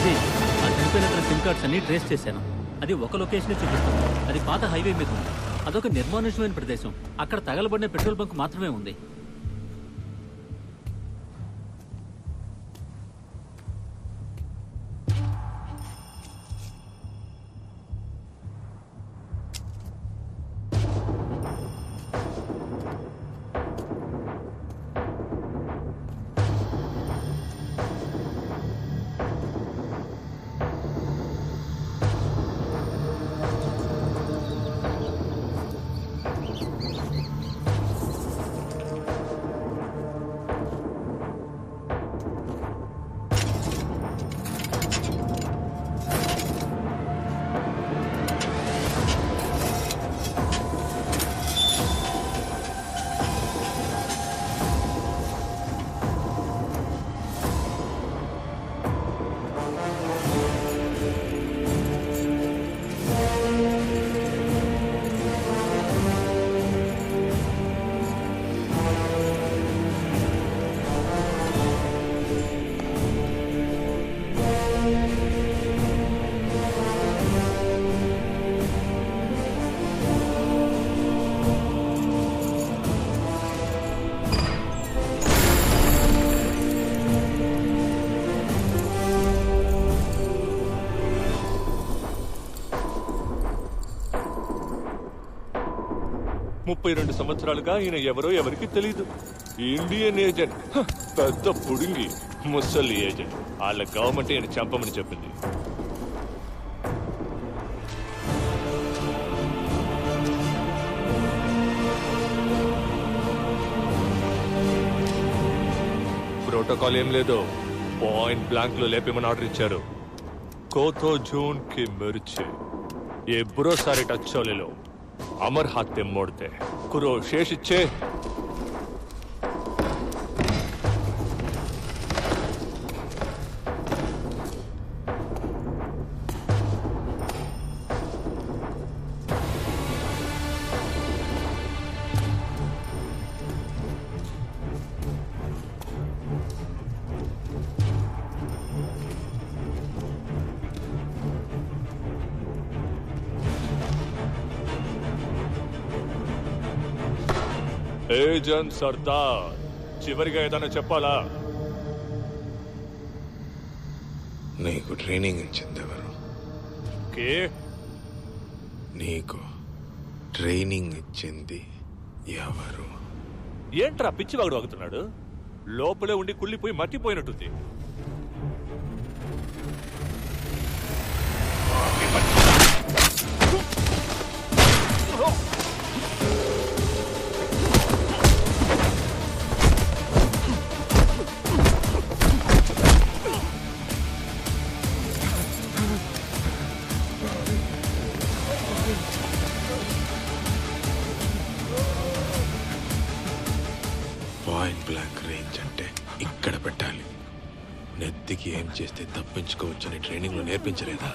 ఆ చనిపోయిన SIM cards అన్ని ట్రేస్ చేశాను. అది ఒక లొకేషనే చూపిస్తుంది. అది పాత హైవే మీద ఉంది. అదొక నిర్మానుష్యమైన ప్రదేశం. అక్కడ తగలబడిన పెట్రోల్ బంక్ మాత్రమే ఉంది. ముప్పై 32 సంవత్సరాలుగా ఈయన ఎవరో ఎవరికి తెలియదు. ఇండియన్ ఏజెంట్, పెద్ద పుడింగి ముసలి ఏజెంట్. వాళ్ళ గవర్నమెంట్ ఈయన చంపమని చెప్పింది. ప్రోటోకాల్ ఏం లేదు, పాయింట్ బ్లాంక్ లో లేపేమని ఆర్డర్ ఇచ్చారు. కోతో జూన్ కి మిర్చి ఏ బురో సారి టచ్ లో अमर हाथे मोड़ते कुरो शेष इच्छे ఏజెంట్ సర్దార్ చివరిగా ఏదైనా చెప్పాలా? నీకు ట్రైనింగ్ ఇచ్చింది ఎవరు? నీకు ట్రైనింగ్ ఇచ్చింది ఎవరు? ఏంట్రా పిచ్చివాగుడు వాగుతున్నాడు? లోపలే ఉండి కుళ్ళిపోయి మట్టిపోయినట్టుంది. పాయింట్ బ్లాంక్ రేంజ్ అంటే ఇక్కడ పెట్టాలి. నెత్తికి ఏం చేస్తే తప్పించుకోవచ్చని ట్రైనింగ్ లో నేర్పించలేదా?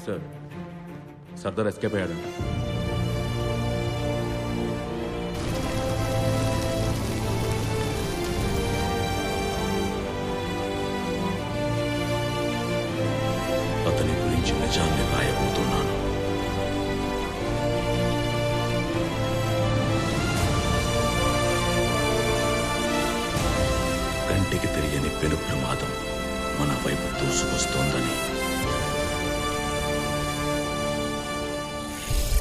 సార్ సర్దార్ ఎస్కేప్ అయ్యాడంట. అతని గురించి నిజాన్ని రాయబోతున్నాను. కంటికి తెలియని పెను ప్రమాదం మన వైపు దూసుకొస్తోందని.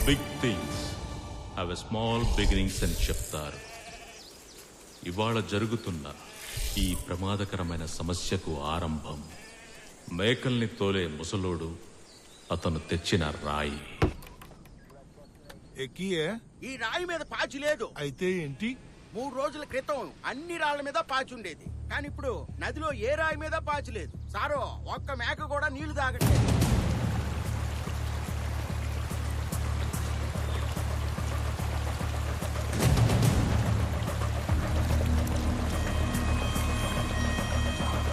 Big things have a small beginnings అని చెప్తారు. ఇవాళ జరుగుతున్న ఈ ప్రమాదకరమైన సమస్యకు ఆరంభం మేకల్ని తోలే ముసలోడు, అతను తెచ్చిన రాయి. ఎక్కియే ఈ రాయి మీద పాచి లేదు. అయితే ఏంటి? 3 రోజుల క్రితం అన్ని రాళ్ల మీద పాచి ఉండేది, కానీ ఇప్పుడు నదిలో ఏ రాయి మీద పాచి లేదు. సారో ఒక్క మేక కూడా నీళ్లు తాగట్లేదు.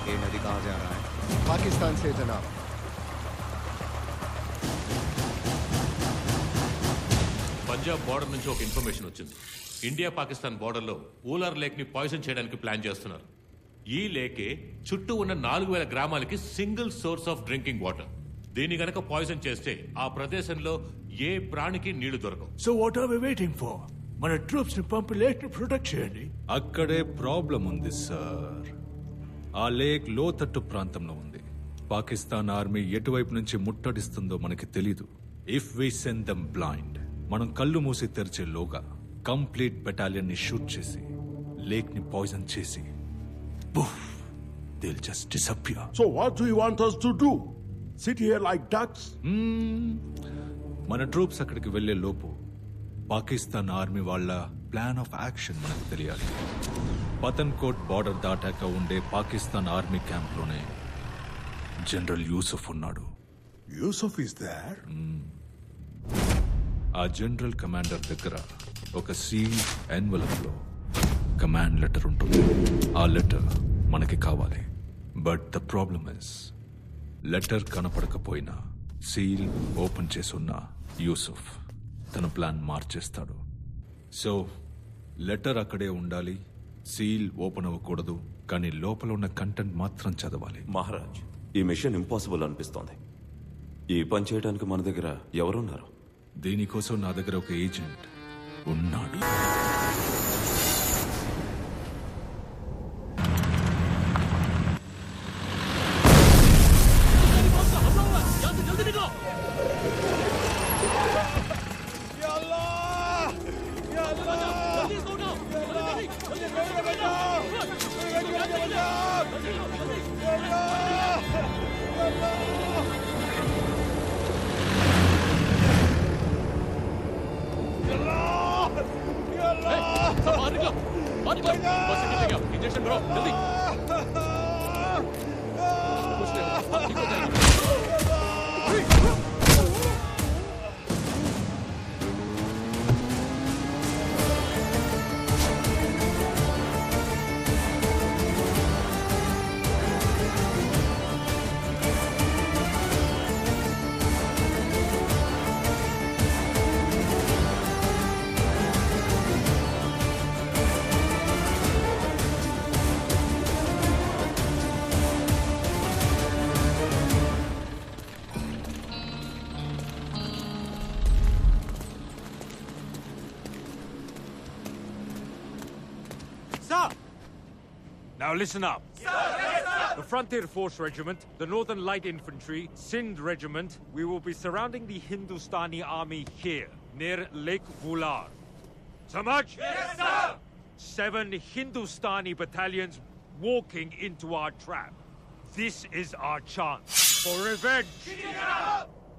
ये नदी कहाँ जा रहा है? पाकिस्तान से जनाब. పంజాబ్ బార్డర్ నుంచి ఒక ఇన్ఫర్మేషన్ వచ్చింది. ఇండియా పాకిస్తాన్ బార్డర్లో ఊలార్ లేక్ ని పాయిజన్ చేయడానికి ప్లాన్ చేస్తున్నారు. ఈ లేకే చుట్టూ ఉన్న 4000 గ్రామాలకి single source of drinking water. దీన్ని గనక పాయిజన్ చేస్తే ఆ ప్రదేశంలో ఏ ప్రాణికి నీళ్లు దొరకవు. So what are we waiting for? మన ట్రూప్స్ ని పంపి లేక్ ని ప్రొటెక్ట్ చేయండి. అక్కడే ప్రాబ్లం ఉంది సార్. ఆ లేక్ లోతట్టు ప్రాంతంలో ఉంది. పాకిస్తాన్ ఆర్మీ ఎటువైపు నుంచి ముట్టడిస్తుందో మనకి తెలీదు. If we send them blind, మనం కళ్ళు మూసి తెరిచేలోగా కంప్లీట్ బెటాలియన్ ని షూట్ చేసి లేక్ ని పాయిజన్ చేసి they'll just disappear. So what do you want us to do? Sit here like ducks? మన ట్రూప్స్ అక్కడికి వెళ్లే లోపు పాకిస్తాన్ ఆర్మీ వాళ్ళ ప్లాన్ ఆఫ్ యాక్షన్ మనకు తెలియాలి. పతన్కోట్ బార్డర్ దాటాక ఉండే పాకిస్తాన్ ఆర్మీ క్యాంప్ లోనే జనరల్ యూసుఫ్ ఉన్నాడు. Yusuf is there? ఆ జనరల్ కమాండర్ దగ్గర ఒక సీల్ ఎన్వలప్ లో కమాండ్ లెటర్ ఉంటుంది. ఆ లెటర్ మనకి కావాలి. But the problem is, letter కనపడకపోయినా సీల్ ఓపెన్ చేసున్న యూసుఫ్ తన ప్లాన్ మార్చేస్తాడు. సో లెటర్ అక్కడే ఉండాలి, సీల్ ఓపెన్ అవ్వకూడదు, కానీ లోపల ఉన్న కంటెంట్ మాత్రం చదవాలి. మహారాజ్, ఈ మిషన్ ఇంపాసిబుల్ అనిపిస్తోంది. ఈ పని చేయడానికి మన దగ్గర ఎవరున్నారు? దీనికోసం నా దగ్గర ఒక ఏజెంట్ ఉన్నాడు. इंजेक्शन ब्रो, जल्दी। Now listen up. The Frontier Force Regiment, the Northern Light Infantry, Sindh Regiment, we will be surrounding the Hindustani army here, near Lake Vular. Samaj? Yes, sir! 7 Hindustani battalions walking into our trap. This is our chance for revenge.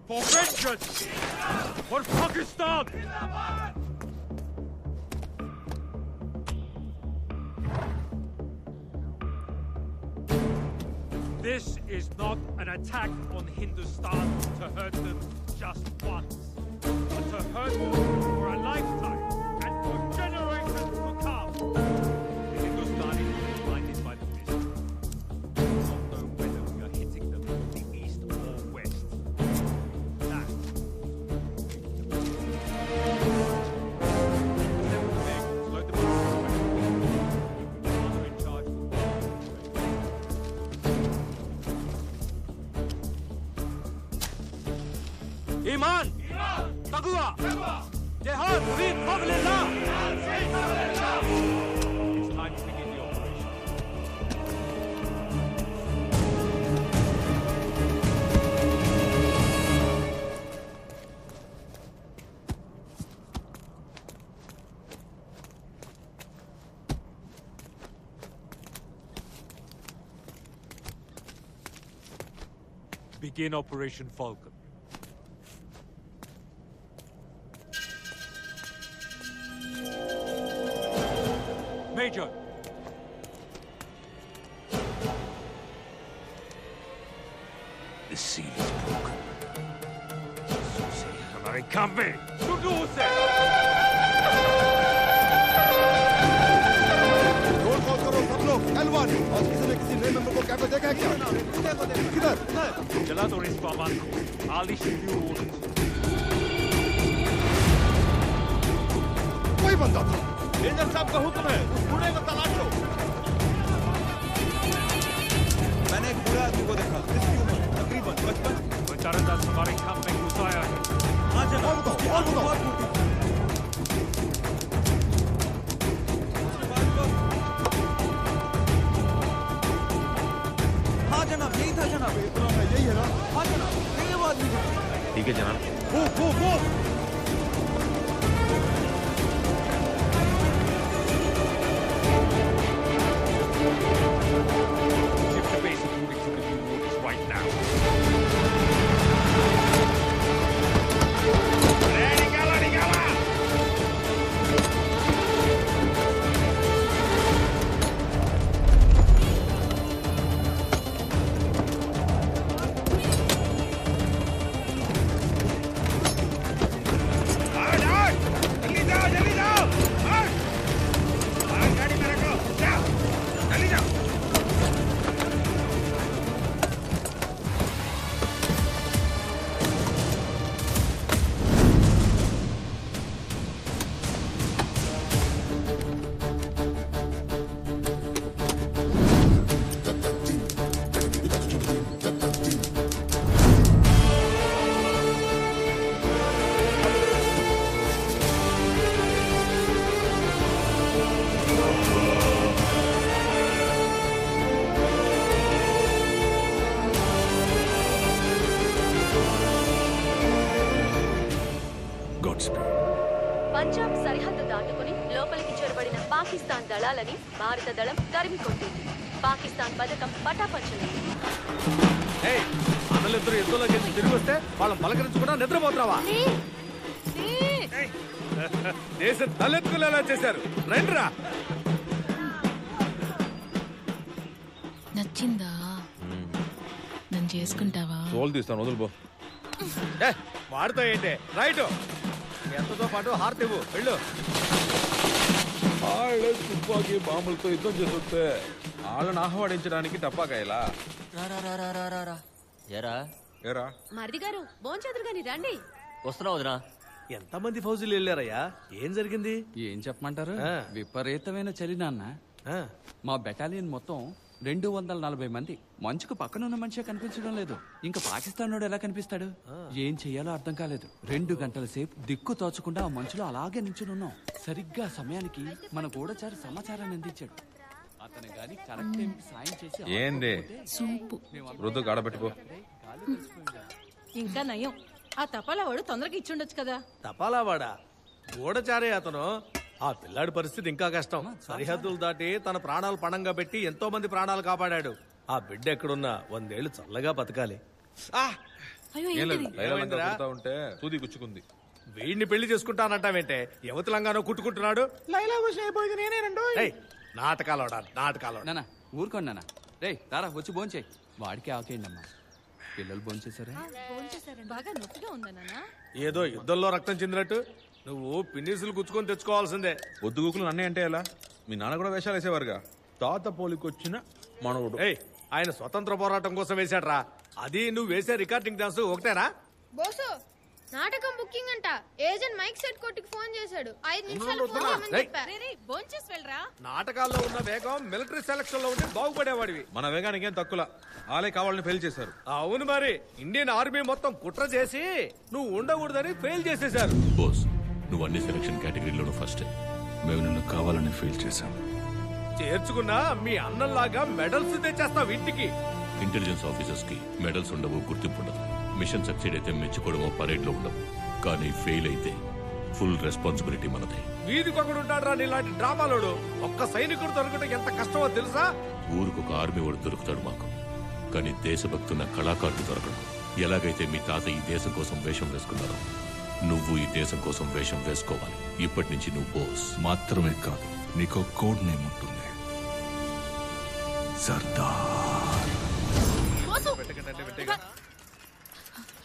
For vengeance. For Pakistan. This is not an attack on Hindustan to hurt them just once, but to hurt them for a lifetime and for generations to come. The Hindustanis will be blinded by the mist. They will not know whether we are hitting them from the east or west. Iman! Taqwa! Jihad! Read Fadlillah! It's time to begin the operation. Begin Operation Falcon. Major! The seal is broken. हमारे काम में शुरू से roll call करो सब लोग L1 और किसी ने किसी नए मेंबर को कैफे देखा है क्या? किधर? जला दो इस सामान को I'll issue new orders. कोई बंदा था मेजर साहब का हुक्म है उस बूढ़े को तलाश लो। मैंने एक बूढ़े आदमी को देखा जिसकी उम्र तकरीबन 55। वो चारंदाज हमारे काम में घुसाया है। हाँ जनाब और बताओ हाँ जनाब यही था जनाब। यही है ना हाँ जनाब यही वो आदमी था। ठीक है जनाब। वो Shift the base of units to the new orders right now. Punjab సరిహద్దు దాటుకుని లోపలికి చొరబడిన పాకిస్తాన్ దళాలని భారత దళం తరిమికొట్టింది. పాకిస్తాన్ పథకం పటాపంచలైంది. అన్నలిద్దరు యుద్ధంలో గెలిచి తిరిగి వస్తే వాళ్ళని పలకరించకుండా నిద్రపోతావా? దేశం తలెత్తుకునేలా చేశారు. రండిరా. నచ్చిందా? నన్ను చేసుకుంటావా? తోలు తీస్తాను వదులుపో. వాడితో ఏంటి రైట్ ఎంతతో పాటు హారతి ఇవ్వు వెళ్ళు. వాళ్ళే తుపాకీ బాంబులతో యుద్ధం చేస్తుంటే వాళ్ళని ఆహ్వానించడానికి టపాకాయలా? ఎరా ఏరా మరిది గారు భోంచేదురు గాని రండి. వస్తున్నావు వదినా? ఎంతమంది ఫౌజీలు వెళ్ళారయ్యా? ఏం జరిగింది? ఏం చెప్పమంటారు? విపరీతమైన చలి నాన్న. మా బెటాలియన్ మొత్తం 240 మంది. మంచుకు పక్కనున్న మనిషి కనిపించడం లేదు. ఇంకా పాకిస్తాన్ ఎలా కనిపిస్తాడు? ఏం చెయ్యాలో అర్థం కాలేదు. 2 గంటల సేపు దిక్కు తోచకుండా ఆ మంచులో అలాగే నించునున్నాం. సరిగ్గా సమయానికి మన గూఢచారి సమాచారాన్ని అందించాడు. అతను గాని కరెక్ట్ టైంకి సాయం చేసి ఏంది సూపు రుద్దు కాడబెట్టిపో. ఇంకా నయం. ఆ తపాలా వాడు తొందరగా ఇచ్చుండొచ్చు కదా. తపాలావాడా? గూఢచారే అతను. ఆ పిల్లాడి పరిస్థితి ఇంకా కష్టం. సరిహద్దులు దాటి తన ప్రాణాలు పణంగా పెట్టి ఎంతో మంది ప్రాణాలు కాపాడాడు. ఆ బిడ్డ ఎక్కడున్నా 100 ఏళ్లు చల్లగా బతకాలి. ఏం లేదు, లైలా కొడతా ఉంటే సూది గుచ్చుకుంది. వీడిని పెళ్లి చేసుకుంటానంటావేంటే? యువతి లంగానో కుట్టుకుంటున్నాడు. ఏయ్, నాటకాలోడా నాటకాలో. నాన్న ఊరుకోండి నాన్న. రే తారా వచ్చి భోంచేయి. వాడికి ఆకేయండి అమ్మా. పిల్లలు భోంచేశారా? బాగా నొప్పిగా ఉందా నాన్న? ఏదో యుద్ధంలో రక్తం చెందినట్టు నువ్వు పిన్నీసులు గుచ్చుకొని తెచ్చుకోవాల్సిందే. పొద్దుగూకులు అన్నీ అంటే ఎలా? మీ నాన్న కూడా వేషాలు వేసేవారుగా. తాత పోలికొచ్చిన మనవుడు. ఏయ్, ఆయన స్వతంత్ర పోరాటం కోసం వేశాడ్రా. అది నువ్వు వేసే రికార్డింగ్ డాన్స్ ఒకటేనా? బోసు నాటకం బుకింగ్ అంట. ఏజెంట్ మైక్ సెట్ కొట్టుకు ఫోన్ చేశాడు. 5 నిమిషాలు ఫోన్ చేయమని చెప్పా. భోంచేసి వెళ్ళరా. నాటకాల్లో ఉన్న వేగం మిలిటరీ సెలక్షన్ లో ఉంటే బాగుపడేవాడివి. మన వేగానికి ఏం తక్కువ. ఆలే కావాలని ఫెయిల్ చేశారు. అవును మరి, ఇండియన్ ఆర్మీ మొత్తం కుట్ర చేసి నువ్వు ఉండకూడదని ఫెయిల్ చేసేశారు. బోస్, నువ్వు అన్ని సెలక్షన్ కేటగిరీలోనూ ఫస్ట్. మేము నిన్ను కావాలని ఫెయిల్ చేశాం. చేర్చుకున్నా మీ అన్నంలాగా మెడల్స్ తెచ్చేస్తావు ఇంటికి. ఇంటెలిజెన్స్ ఆఫీసర్స్ కి మెడల్స్ ఉండవు, గుర్తింపు ఉండదు. మిషన్ సక్సీడ్ అయితే మెచ్చుకోవడమో పరేడ్ లో ఉండవు. కానీ ఫెయిల్ అయితే ఫుల్ రెస్పాన్సిబిలిటీ మనదే. వీధికొకడు ఉంటాడు నీలాంటి డ్రామాలోడు. ఒక్క సైనికుడు దొరకడం ఎంత కష్టమో తెలుసా? ఊరుకొక ఆర్మీ వాడు దొరుకుతాడు మాకు, కానీ దేశభక్తున్న కళాకారుడు దొరకడు. ఎలాగైతే మీ తాత ఈ దేశం కోసం వేషం వేసుకున్నారో, నువ్వు ఈ దేశం కోసం వేషం వేసుకోవాలి. ఇప్పటి నుంచి నువ్వు బోస్ మాత్రమే కాదు, నీకో కోడ్ నేమ్ ఉంటుంది, సర్దార్.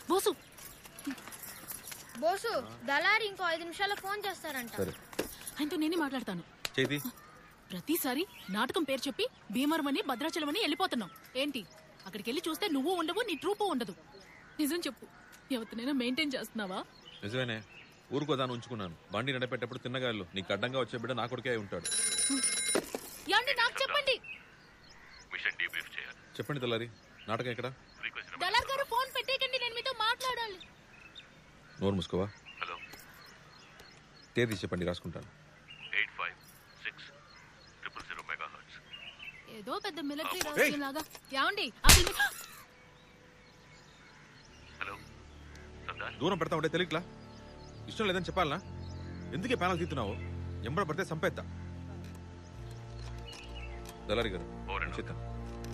బోసు బోసు, దళారి ఇంకో 5 నిమిషాల్లో ఫోన్ చేస్తారంట. ఆయనతో నేనే మాట్లాడతాను. చేతి ప్రతిసారి నాటకం పేరు చెప్పి భీమవరం అని భద్రాచలం అని వెళ్ళిపోతున్నాం. ఏంటి అక్కడికి వెళ్ళి చూస్తే నువ్వు ఉండవు, నీ ట్రూపు ఉండదు. నిజం చెప్పు, ఎవరినైనా మెయింటైన్ చేస్తున్నావా? నిజమేనే, ఊరుకోదాన్ని ఉంచుకున్నాను. బండి నడపెట్టేప్పుడు తిన్నగాళ్ళు నీకు అడ్డంగా వచ్చే బిడ్డ నా కొడుకే ఉంటాడు. ఏమండి నాకు చెప్పండి. చెప్పండి తెల్లారి, నాటకం ఎక్కడ? దళార్ గారు ఫోన్ పెట్టేకండి, నేను మీతో మాట్లాడాలి. నోరు మూసుకోవా. హలో, తేదీ చెప్పండి, రాసుకుంటాను. 856000 మెగాహెర్ట్జ్. ఏదో పెద్ద మిలిటరీ రాజ్యం లాగా. ఏమండి అసలు హలో, దూరం పెడతా ఉంటే తెలియట్లా? ఇష్టం లేదని చెప్పాలనా? ఎందుకే ప్యానల్ తీస్తున్నావు? ఎంబడ పడితే సంపేత్తా. దళారి గారు చెప్తాను.